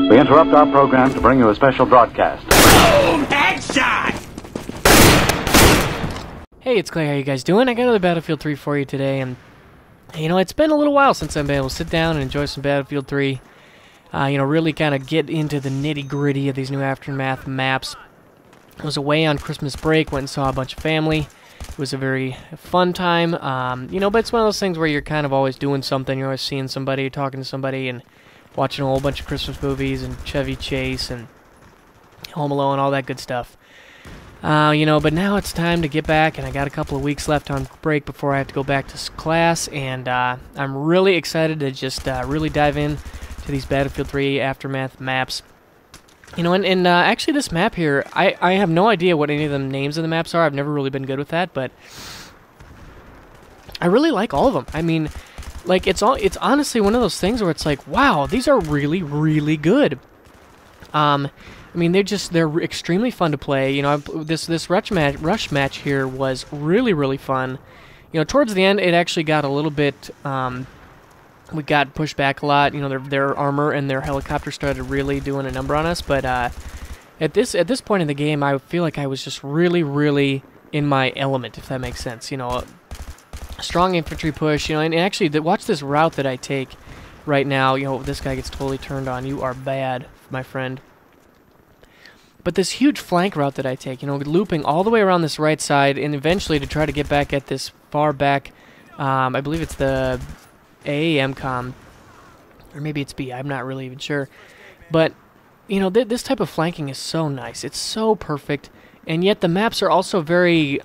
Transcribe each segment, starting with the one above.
We interrupt our program to bring you a special broadcast. Boom! Headshot! Hey, it's Clay. How you guys doing? I got another Battlefield 3 for you today, and you know, it's been a little while since I've been able to sit down and enjoy some Battlefield 3. You know, really kind of get into the nitty-gritty of these new Aftermath maps. I was away on Christmas break, went and saw a bunch of family. It was a very fun time, you know, but it's one of those things where you're kind of always doing something. You're always seeing somebody, talking to somebody, and watching a whole bunch of Christmas movies and Chevy Chase and Home Alone, all that good stuff. You know, but now it's time to get back, and I got a couple of weeks left on break before I have to go back to class, and I'm really excited to just really dive in to these Battlefield 3 Aftermath maps. You know, and actually this map here, I have no idea what any of the names of the maps are. I've never really been good with that, but I really like all of them. I mean, like, it's honestly one of those things where it's like, wow, these are really, really good. I mean, they're extremely fun to play. You know, this rush match here was really, really fun. You know, towards the end, it actually got a little bit, we got pushed back a lot. You know, their armor and their helicopter started really doing a number on us. But at this point in the game, I feel like I was just really, really in my element, if that makes sense. You know, a strong infantry push. You know, and actually, watch this route that I take right now. You know, this guy gets totally turned on. You are bad, my friend. But this huge flank route that I take, you know, looping all the way around this right side, and eventually to try to get back at this far back, I believe it's the AAMCOM, or maybe it's B, I'm not really even sure. But, you know, this type of flanking is so nice. It's so perfect, and yet the maps are also very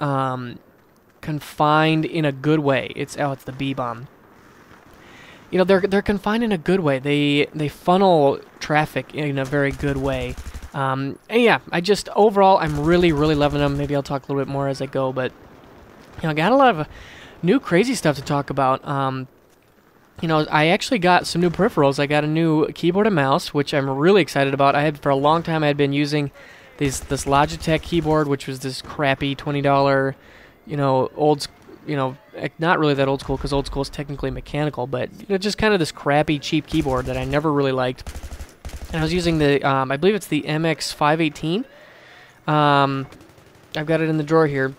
confined in a good way. It's the B-bomb. You know, they're confined in a good way. They funnel traffic in a very good way. And yeah, overall, I'm really, really loving them. Maybe I'll talk a little bit more as I go, but, you know, I got a lot of new crazy stuff to talk about. You know, I actually got some new peripherals. I got a new keyboard and mouse, which I'm really excited about. For a long time, I had been using this Logitech keyboard, which was this crappy $20, you know, not really that old school, because old school is technically mechanical, but, you know, just kind of this crappy, cheap keyboard that I never really liked. And I was using the, I believe it's the MX518. I've got it in the drawer here.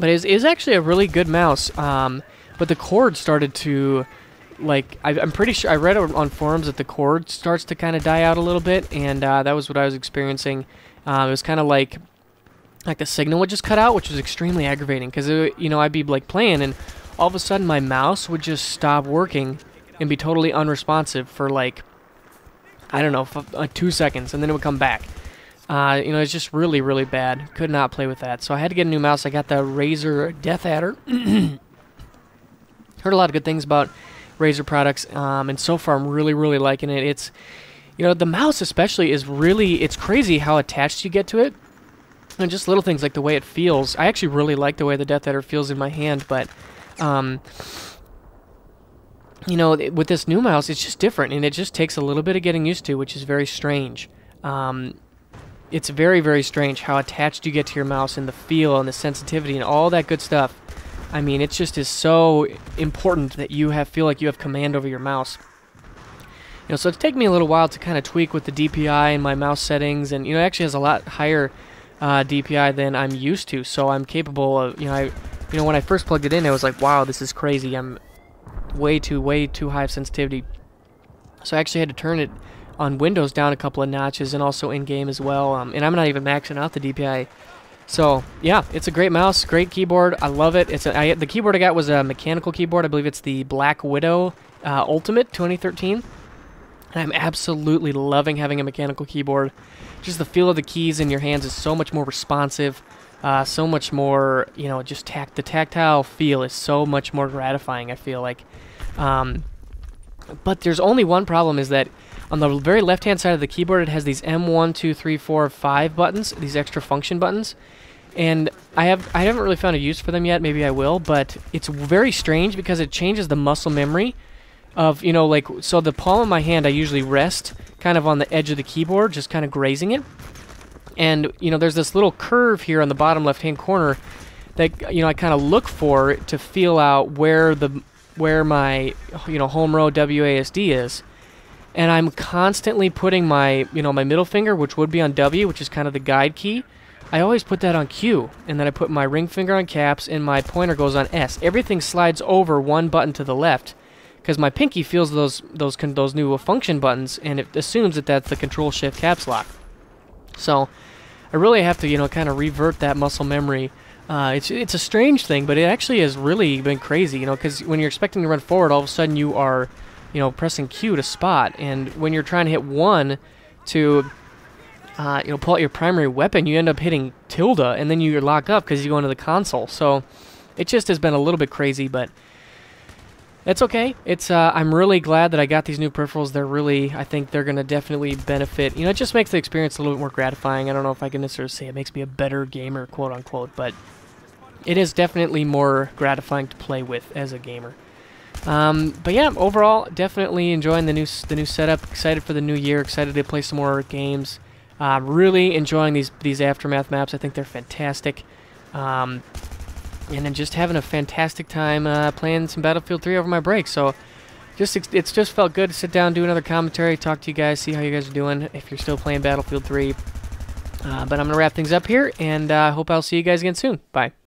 But it is actually a really good mouse. But the cord started to, like, I'm pretty sure, I read on forums that the cord starts to kind of die out a little bit. And that was what I was experiencing. It was kind of like the signal would just cut out, which was extremely aggravating. Because, you know, I'd be, like, playing, and all of a sudden my mouse would just stop working and be totally unresponsive for, like, I don't know, 2 seconds, and then it would come back. You know, it's just really, really bad. Could not play with that. So I had to get a new mouse. I got the Razer Death Adder. Heard a lot of good things about Razer products, and so far I'm really, really liking it. It's, you know, the mouse especially is really, it's crazy how attached you get to it. And just little things like the way it feels. I actually really like the way the Death Adder feels in my hand, but, you know, with this new mouse, it's just different, and it just takes a little bit of getting used to, which is very strange. It's very, very strange how attached you get to your mouse, and the feel and the sensitivity and all that good stuff. I mean, it just is so important that you feel like you have command over your mouse. You know, so it's taken me a little while to kind of tweak with the DPI and my mouse settings, and, you know, it actually has a lot higher DPI than I'm used to, so I'm capable of, you know, when I first plugged it in, I was like, wow, this is crazy. I'm way too high of sensitivity. So I actually had to turn it on Windows down a couple of notches, and also in-game as well. And I'm not even maxing out the DPI. So yeah, it's a great mouse, great keyboard. I love it. The keyboard I got was a mechanical keyboard. I believe it's the Black Widow Ultimate 2013. And I'm absolutely loving having a mechanical keyboard. Just the feel of the keys in your hands is so much more responsive. So much more, you know, just the tactile feel is so much more gratifying, I feel like. But there's only one problem, is that on the very left-hand side of the keyboard, it has these M1, 2, 3, 4, 5 buttons, these extra function buttons. And I haven't really found a use for them yet. Maybe I will, but it's very strange because it changes the muscle memory of, you know, like, so the palm of my hand, I usually rest kind of on the edge of the keyboard, just kind of grazing it. And, you know, there's this little curve here on the bottom left-hand corner that, you know, I kind of look for to feel out where my, you know, home row WASD is. and I'm constantly putting my, my middle finger, which would be on W, which is kind of the guide key. I always put that on Q, and then I put my ring finger on caps, and my pointer goes on S. Everything slides over one button to the left, because my pinky feels those new function buttons, and it assumes that that's the Control Shift caps lock. So I really have to, kind of revert that muscle memory. It's a strange thing, but it actually has really been crazy, because when you're expecting to run forward, all of a sudden you are, pressing Q to spot, and when you're trying to hit 1 to pull out your primary weapon, you end up hitting tilde, and then you lock up because you go into the console. So it just has been a little bit crazy, but that's okay. I'm really glad that I got these new peripherals. I think they're going to definitely benefit. It just makes the experience a little bit more gratifying. I don't know if I can necessarily say it makes me a better gamer, quote unquote, but it is definitely more gratifying to play with as a gamer. But yeah, overall, definitely enjoying the new setup. Excited for the new year. Excited to play some more games. Really enjoying these Aftermath maps. I think they're fantastic. And then just having a fantastic time playing some Battlefield 3 over my break. So it's just felt good to sit down, do another commentary, talk to you guys, see how you guys are doing, if you're still playing Battlefield 3. But I'm going to wrap things up here, and I hope I'll see you guys again soon. Bye.